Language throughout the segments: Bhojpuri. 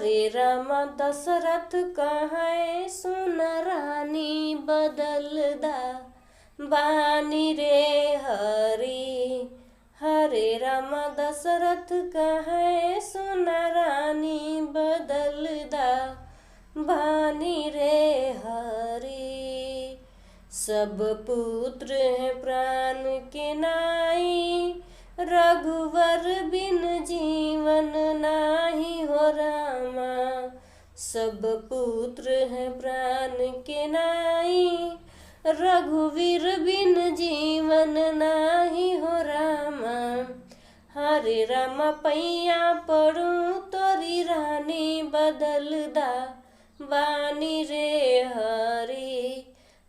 हरे राम दशरथ कहे सुन रानी बदलदा बानी रे हरि। हरे राम दशरथ कहे सुन रानी बदलदा बानी रे हरि। सब पुत्र हैं प्राण के नाई, रघुवर बिन जीवन नाही हो रामा। सब पुत्र हैं प्राण के नाई, रघुवीर बिन जीवन नाही हो रामा। हरे राम पैया पड़ू तोरी रानी बदलदा बानी रे हरि।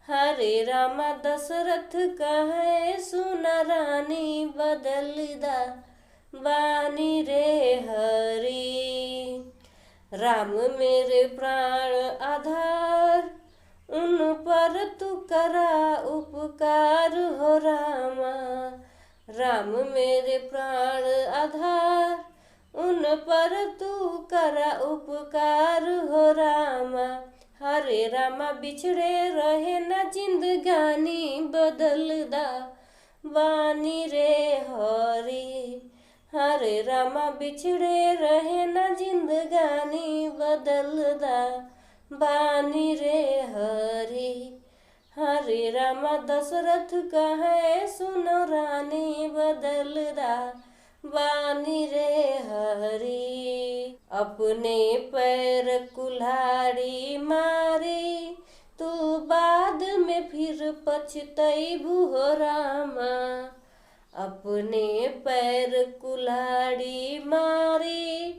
हरे राम दशरथ कहे सुन रानी बदलदा बानी रे हरि। राम मेरे प्राण आधार, उन पर तू करा उपकार हो रामा। राम मेरे प्राण आधार, उन पर तू करा उपकार हो रामा। हरे रामा बिछड़े रहे न जिंदगानी बदलदा बानी रे हरि। हरे रामा बिछड़े रहे न जिंदगानी बदलदा बानी रे हरि। हरे रामा दशरथ कहे सुनो रानी बदलदा बानी रे हरि। अपने पैर कुल्हाड़ी मारी, तू बाद में फिर पछतैबू हो रामा। अपने पैर कुल्हाड़ी मारी,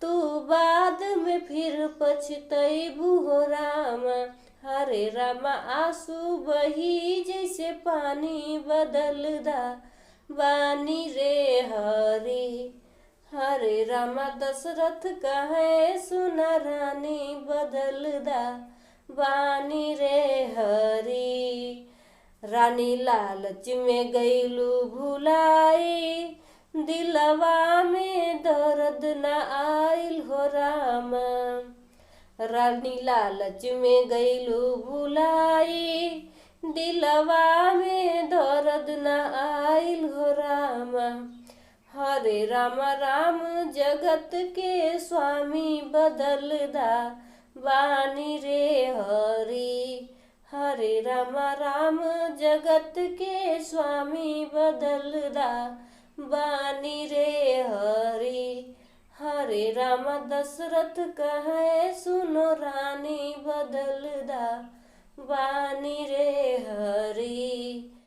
तू बाद में फिर पछतैबू हो रामा। हरे रामा आंसू बही जैसे पानी बदलदा बानी रे हरि। हरे रामा दशरथ कहे सुन रानी बदलदा बानी रे हरि। रानी लालच में गईलू भुलाई, दिलवा में दर्द न आइल हो रामा। रानी लालच में गईलू भुलाई, दिलवा में दर्द न आइल हो रामा। हरे राम राम जगत के स्वामी बदलदा बानी रे हरि। हरे राम राम जगत के स्वामी बदलदा बानी रे हरि। हरे राम दशरथ कहे सुनो रानी बदलदा बानी रे